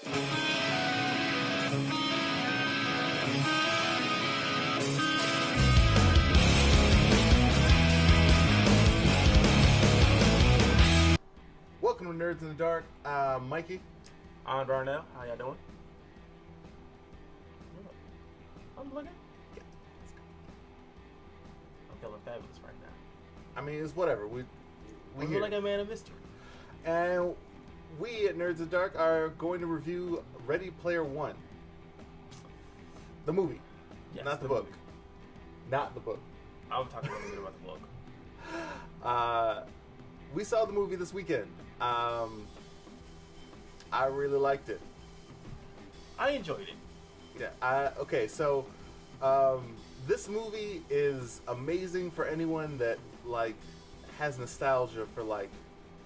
Welcome to Nerds in the Dark. Mikey. I'm Darnel. How y'all doing? I'm looking. Yeah. I'm feeling fabulous right now. I mean, it's whatever. We feel here. like a man of mystery. And we at Nerds in the Dark are going to review Ready Player One. The movie. Yes, not the book. movie. Not the book. I'm talking a little bit about the book. We saw the movie this weekend. I really liked it. I enjoyed it. Yeah. Okay, so this movie is amazing for anyone that like has nostalgia for like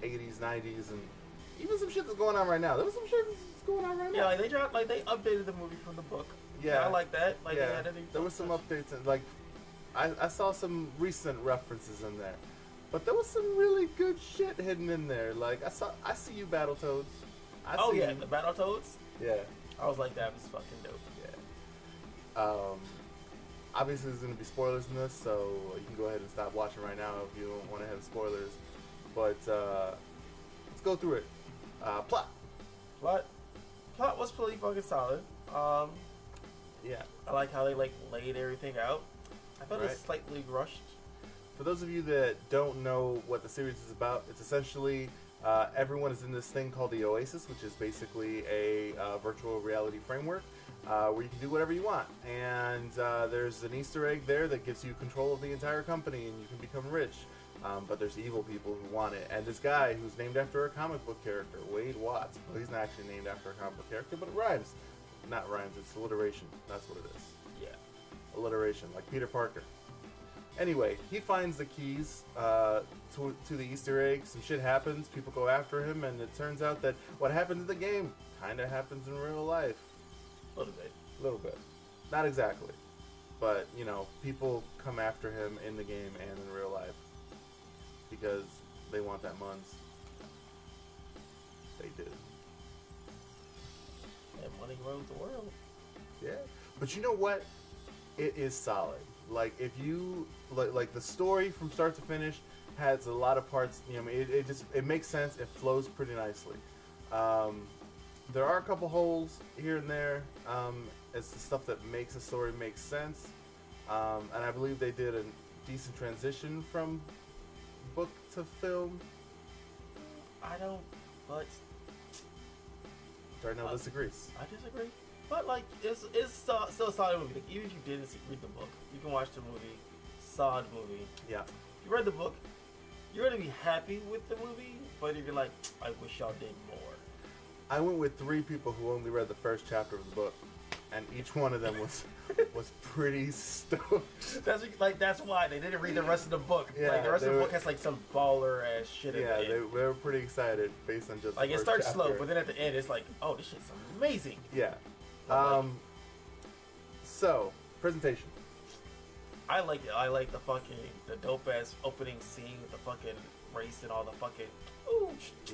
80s, 90s, and even some shit that's going on right now. There was some shit that's going on right now. Yeah, like they updated the movie from the book. Yeah, I like that. Like yeah. they had a new There was some updates, and like I saw some recent references in there, but there was some really good shit hidden in there. Like I see you, Battletoads. Oh yeah, the Battletoads. Yeah, I was like, that was fucking dope. yeah. Obviously, there's going to be spoilers in this, so you can go ahead and stop watching right now if you don't want to have spoilers. But let's go through it. Plot. Plot was pretty fucking solid. Yeah. I like how they like laid everything out. I thought it was Right. slightly rushed. For those of you that don't know what the series is about, it's essentially everyone is in this thing called the Oasis, which is basically a virtual reality framework where you can do whatever you want. And there's an Easter egg there that gives you control of the entire company and you can become rich. But there's evil people who want it. And this guy who's named after a comic book character, Wade Watts. Well, he's not actually named after a comic book character, but it rhymes. Not rhymes, it's alliteration. That's what it is. Yeah. Alliteration, like Peter Parker. Anyway, he finds the keys to the Easter egg. Some shit happens. People go after him, and it turns out that what happens in the game kind of happens in real life. A little bit. A little bit. Not exactly. But, you know, people come after him in the game and in real life. Because they want that muns. They did. And money rules the world. Yeah. But you know what? It is solid. Like, if you like the story from start to finish has a lot of parts. You know, it makes sense. It flows pretty nicely. There are a couple holes here and there. It's the stuff that makes a story make sense. And I believe they did a decent transition from book to film. I don't, but Darnell disagrees. I disagree. But like, it's still a solid movie. Like, even if you didn't read the book, you can watch the movie, saw the movie. Yeah. If you read the book, you're gonna be happy with the movie. But if you're like, I wish y'all did more. I went with 3 people who only read the first chapter of the book, and each one of them was pretty stoked. That's why they didn't read the rest of the book. Yeah, like the rest of the book has like some baller ass shit in Yeah, it. they were pretty excited based on just Like the it first starts chapter. slow, but then at the end it's like, oh, this shit's amazing. Yeah. So presentation. I like it. I like the dope ass opening scene with the fucking race and all the fucking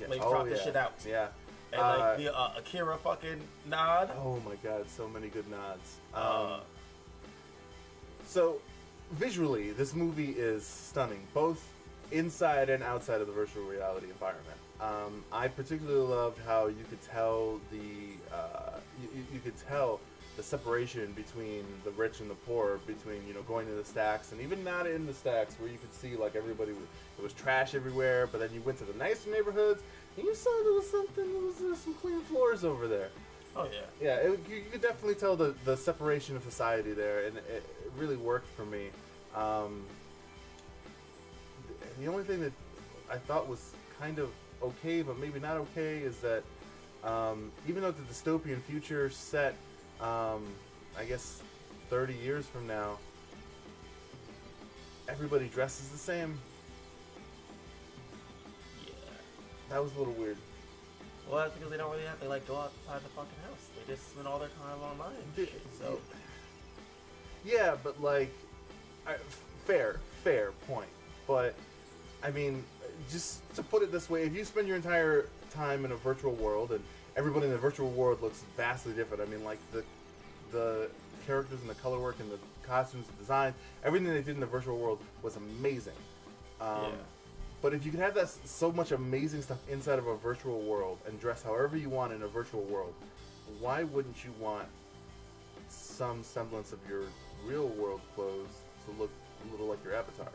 Yeah. they drop the shit out. Yeah. And like the Akira fucking nod. Oh my god, so many good nods. So visually, this movie is stunning, both inside and outside of the virtual reality environment. I particularly loved how you could tell you could tell the separation between the rich and the poor, between, you know, going to the stacks and even not in the stacks, where you could see like everybody there was trash everywhere, but then you went to the nicer neighborhoods and you saw there was some clean floors over there. Oh yeah. Yeah, you could definitely tell the separation of society there, and it really worked for me. The only thing that I thought was kind of okay, but maybe not okay, is that even though the dystopian future set, I guess, 30 years from now, everybody dresses the same. Yeah. That was a little weird. Well, that's because they don't really have to like go outside the fucking house. They just spend all their time online and shit. So yeah, but like, fair point. But I mean, just to put it this way, if you spend your entire time in a virtual world and everybody in the virtual world looks vastly different. I mean, like the characters and the color work and the costumes, the design, everything they did in the virtual world was amazing. Yeah. But if you could have that so much amazing stuff inside of a virtual world and dress however you want in a virtual world, why wouldn't you want some semblance of your real world clothes to look a little like your avatar?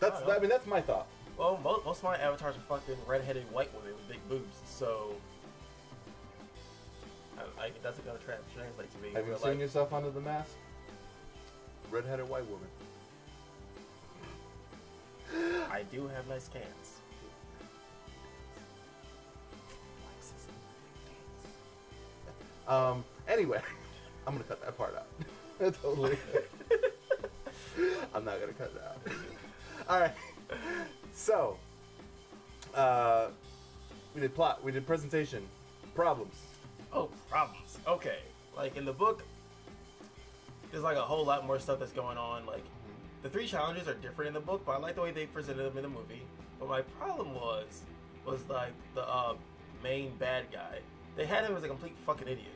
I mean, that's my thought. Well, most of my avatars are fucking redheaded white women with big boobs, so that's gonna translate to me. Have you seen yourself under the mask? Redheaded white woman. I do have nice cans. Anyway, I'm gonna cut that part out. Totally. I'm not gonna cut that out. All right. So, we did plot, we did presentation, problems. Oh, problems. Okay. Like in the book, there's like a whole lot more stuff that's going on. Like the 3 challenges are different in the book, but I like the way they presented them in the movie. But my problem was like the main bad guy. They had him as a complete fucking idiot.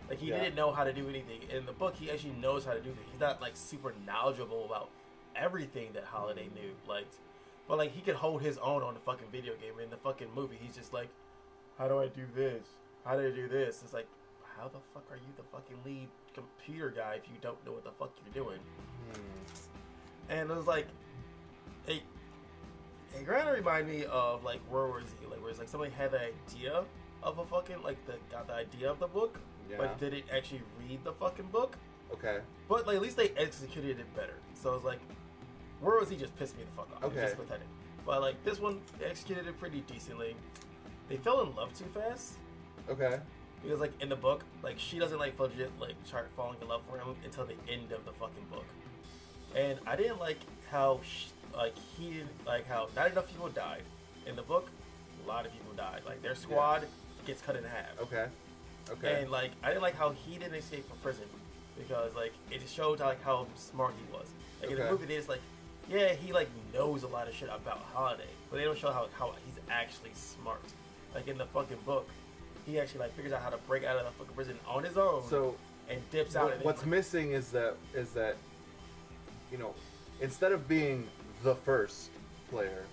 Like he didn't know how to do anything. In the book, he actually knows how to do things. He's not like super knowledgeable about everything that Holiday knew. But like he could hold his own on the fucking video game. In the fucking movie, he's just like, how do I do this? How do I do this? It's like, how the fuck are you the fucking lead computer guy if you don't know what the fuck you're doing? And it was like, it kind of reminded me of like where was he? Like where it's like somebody had the idea of a fucking got the idea of the book, but didn't actually read the fucking book. Okay. But like at least they executed it better. So it's like, where was he? Just pissed me the fuck off. Okay. It was just pathetic. But like this one, they executed it pretty decently. They fell in love too fast. Okay. Because like in the book, like she doesn't like legit like start falling in love for him until the end of the fucking book. And I didn't like how he didn't like how not enough people died. In the book, a lot of people died. Like their squad gets cut in half. Okay. Okay. And like I didn't like how he didn't escape from prison because like it just showed like how smart he was. Like in the movie, they just like he like knows a lot of shit about Holiday, but they don't show how he's actually smart. Like in the fucking book, he actually like figures out how to break out of the fucking prison on his own. So and dips out. What's missing is that you know, instead of being the first player,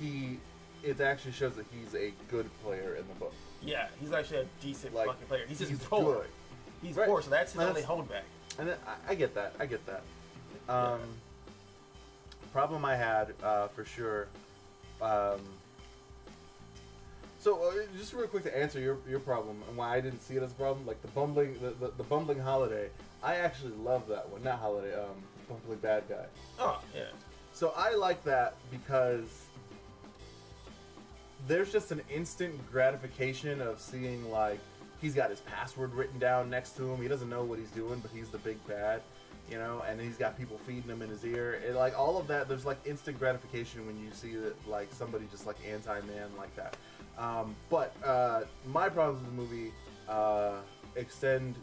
it actually shows that he's a good player in the book. Yeah, he's actually a decent fucking player. He's just poor. Good. He's poor, so that's his only holdback. And I get that. I get that. Problem I had for sure. So just real quick to answer your problem and why I didn't see it as a problem, like the bumbling Holiday. I actually love that one. Not Holiday. Bumbling bad guy. Oh yeah. So I like that because there's just an instant gratification of seeing like he's got his password written down next to him. He doesn't know what he's doing, but he's the big bad, you know. And he's got people feeding him in his ear. And, like all of that, there's like instant gratification when you see that like somebody just like anti-man like that. But my problems with the movie extend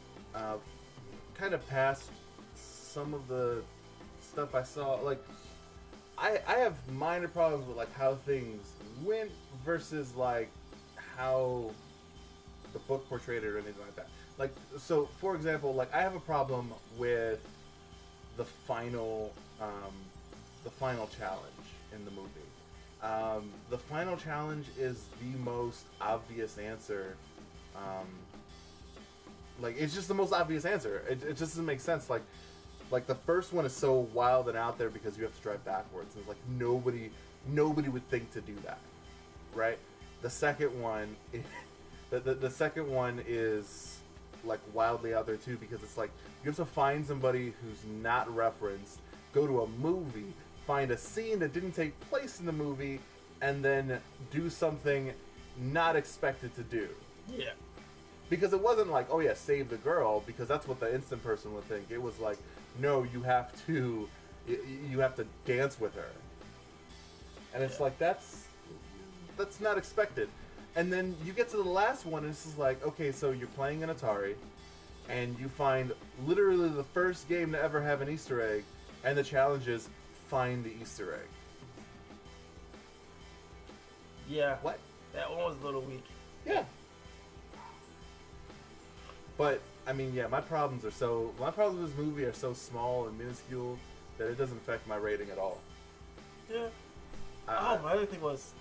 kind of past some of the stuff I saw. Like I have minor problems with like how things went versus like how the book portrayed it or anything like that. Like so, for example, like I have a problem with the final challenge in the movie. The final challenge is the most obvious answer. Like it's just the most obvious answer. It just doesn't make sense. Like the first one is so wild and out there because you have to drive backwards. It's like nobody would think to do that, right? The second one, the second one is like wildly out there too because it's like you have to find somebody who's not referenced, go to a movie, find a scene that didn't take place in the movie, and then do something not expected to do. Yeah. Because it wasn't like, oh yeah, save the girl, because that's what the instant person would think. It was like, no, you have to dance with her. And it's like, that's not expected. And then you get to the last one, and it's just like, okay, so you're playing an Atari, and you find literally the first game to ever have an Easter egg, and the challenge is find the Easter egg. Yeah. What? That one was a little weak. Yeah. But I mean, yeah, my problems with this movie are so small and minuscule that it doesn't affect my rating at all. Yeah. My other thing was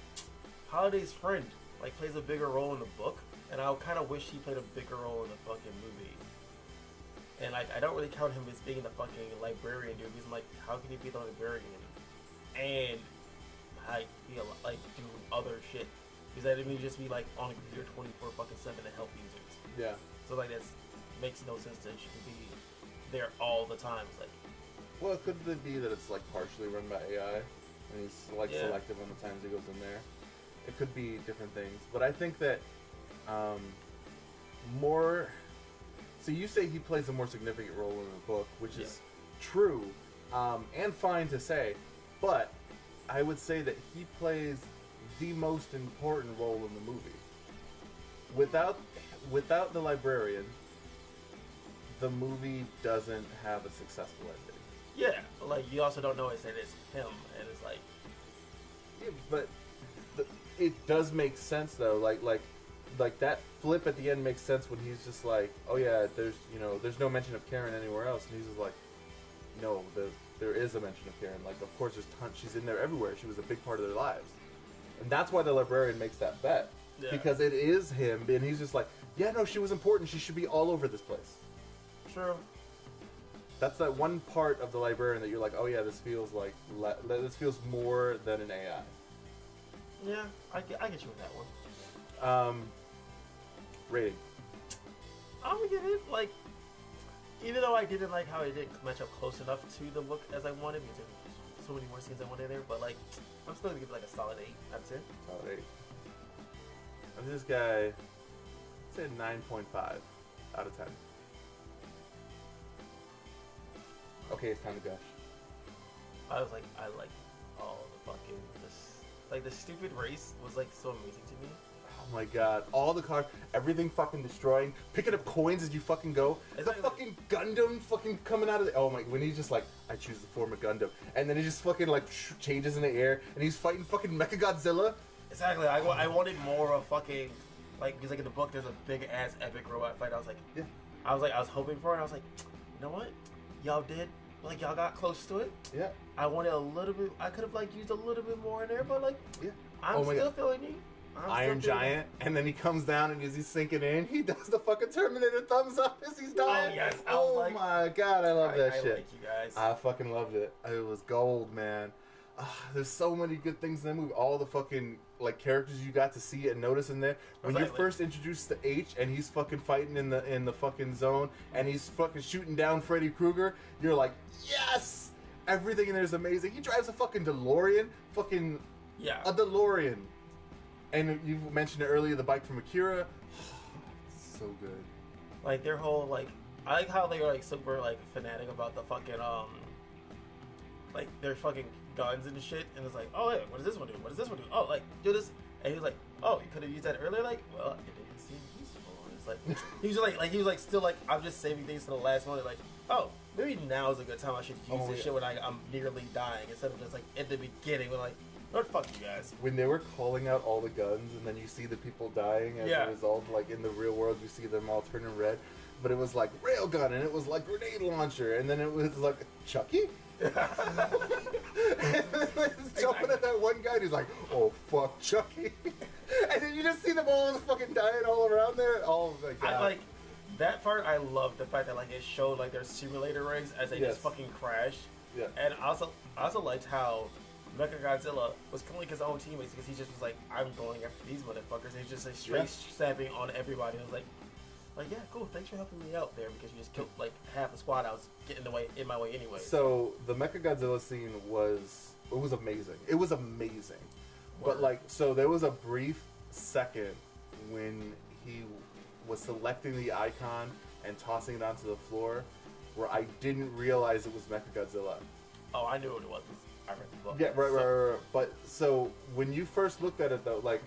Holiday's friend like plays a bigger role in the book, and I kind of wish he played a bigger role in the fucking movie. And like, I don't really count him as being the fucking librarian dude, because I'm like, how can he be the librarian and like do other shit? Because that didn't just be like on a computer 24/7 to help users. Yeah. So like that makes no sense that she could be there all the time. It's like, well, it could be that it's like partially run by AI, and he's like selective on the times he goes in there. It could be different things, but I think that more. So you say he plays a more significant role in the book, which is true and fine to say, but I would say that he plays the most important role in the movie. Without the librarian, the movie doesn't have a successful ending. Yeah, but like you also don't know that it's him, and it's like, yeah, but it does make sense though. Like that flip at the end makes sense when he's just like, oh yeah, there's no mention of Karen anywhere else, and he's just like, no, there is a mention of Karen. Like, of course, she's in there everywhere. She was a big part of their lives, and that's why the librarian makes that bet because it is him, and he's just like, yeah, no, she was important. She should be all over this place. True. That's that one part of the librarian that you're like, oh yeah, this feels more than an AI. Yeah, I get you with that one. Rating. I'm gonna give it like, even though I didn't like how it didn't match up close enough to the book as I wanted, because there's so many more scenes I wanted there, but like, I'm still gonna give it like a solid 8 out of 10. Solid 8. And this guy, I'd say 9.5 out of 10. Okay, it's time to gush. I like all the fucking the stupid race was like so amazing to me. Oh my god, all the cars, everything fucking destroying, picking up coins as you fucking go. The fucking Gundam fucking coming out of the, oh my, when he's just like, I choose the form of Gundam, and then he just fucking like changes in the air, and he's fighting fucking Mechagodzilla. Exactly, I wanted more of fucking, like, because like in the book there's a big ass epic robot fight. I was like, yeah. I was hoping for it. I was like, you know what, y'all did. Like, y'all got close to it. Yeah. I wanted a little bit. I could have like used a little bit more in there, but like, yeah. I'm still feeling you. Iron Giant, and then he comes down, and as he's sinking in, he does the fucking Terminator thumbs up as he's dying. Oh yes. Oh my god, I love that shit. Like you guys. I fucking loved it. It was gold, man. There's so many good things in that movie. All the fucking like characters you got to see and notice in there. When you're first introduced to H, and he's fucking fighting in the fucking zone, and he's fucking shooting down Freddy Krueger, you're like, yes. Everything in there is amazing. He drives a fucking DeLorean. Fucking a DeLorean. And you mentioned it earlier, the bike from Akira. So good. Like their whole like, I like how they are like super like fanatic about the fucking like their fucking guns and shit. And it's like, oh hey, what does this one do? What does this one do? Oh, like do this. And he was like, oh, you could have used that earlier. Like, well, it didn't seem useful. It's like he was like still like, I'm just saving things to the last moment. Like, oh, maybe now is a good time. I should use this shit when I'm nearly dying instead of just like at the beginning when like. What fuck you guys? When they were calling out all the guns, and then you see the people dying as a result, like in the real world, you see them all turning red. But it was like railgun, and it was like grenade launcher, and then it was like Chucky. And then he's jumping at that one guy, and he's like, "Oh fuck, Chucky!" And then you just see them all fucking dying all around there. Oh my god! I like that part. I love the fact that like it showed like their simulator rigs as they just fucking crash. Yeah. And I also liked how Mechagodzilla was killing his own teammates because he just was like, I'm going after these motherfuckers. And he's just like straight snapping on everybody. I was like, yeah, cool. Thanks for helping me out there because you just killed like half the squad. I was getting in my way anyway. So the Mechagodzilla scene was amazing. It was amazing. Word. But like, so there was a brief second when he was selecting the icon and tossing it onto the floor where I didn't realize it was Mechagodzilla. Oh, I knew what it was. I read the book. Yeah, right. But so when you first looked at it though, like,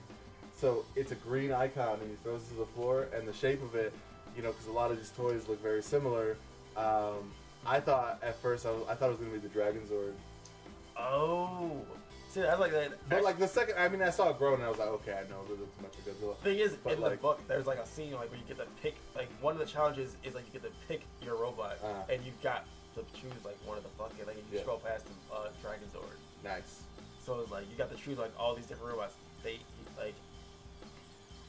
so it's a green icon and he throws it to the floor, and the shape of it, you know, because a lot of these toys look very similar. I thought at first I thought it was gonna be the Dragon Zord. Oh, See, I like that. But like the second, I mean, I saw it grow and I was like, okay, I know a little too much of Godzilla. Thing is, but in the book, there's like a scene like where you get to pick. Like one of the challenges is like you get to pick your robot, and you got to choose like one of the fucking like if you scroll past the Dragon Zord. Nice. So it's like you got to choose like all these different robots.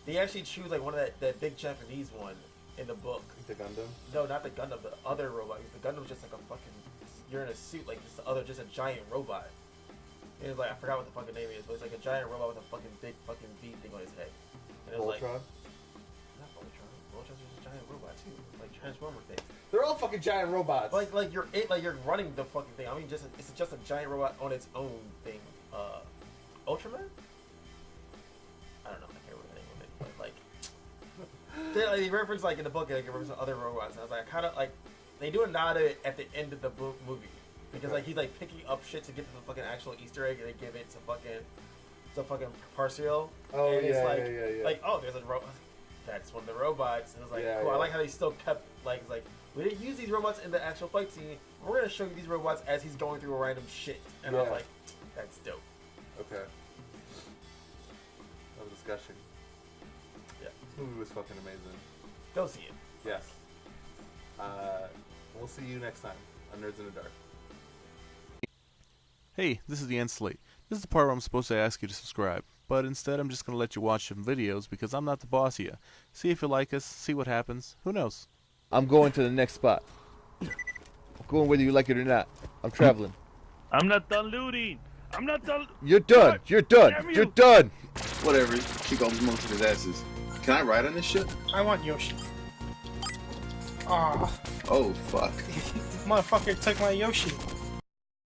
They actually choose like one of that big Japanese one in the book. The Gundam? No, not the Gundam. The other robot. The Gundam's just like a fucking. You're in a suit like this. The other, just a giant robot. And it's like I forgot what the fucking name is, but it's like a giant robot with a fucking big fucking V thing on his head. And it was Voltron? Not Voltron. Voltron's just a giant robot too, like Transformer thing. They're all fucking giant robots. Like you're running the fucking thing. I mean, it's just a giant robot on its own thing. Ultraman? I don't know. I can't remember the name of it, but like they reference like in the book, like reference other robots, and I was like, I kind of like they do a nod at the end of the book movie because like he's like picking up shit to get to the fucking actual Easter egg, and they give it to fucking Parcial. Oh, and it's yeah. like oh, there's a robot. That's one of the robots, and it's like cool. Yeah. I like how they still kept like it's like we didn't use these robots in the actual fight scene. We're gonna show you these robots as he's going through a random shit, and I was like, that's dope. Okay. No discussion. Yeah. This movie was fucking amazing. Go see it. Yes. We'll see you next time on Nerds in the Dark. Hey, this is the end slate. This is the part where I'm supposed to ask you to subscribe, but instead I'm just going to let you watch some videos because I'm not the boss of you. See if you like us, see what happens, who knows? I'm going to the next spot. I'm going whether you like it or not. I'm traveling. I'm not done looting. I'm not done. You're done. You're done. You're done. Whatever. Kick all these motherfuckers' asses. Can I ride on this ship? I want Yoshi. Ah. Oh, fuck. Motherfucker took my Yoshi.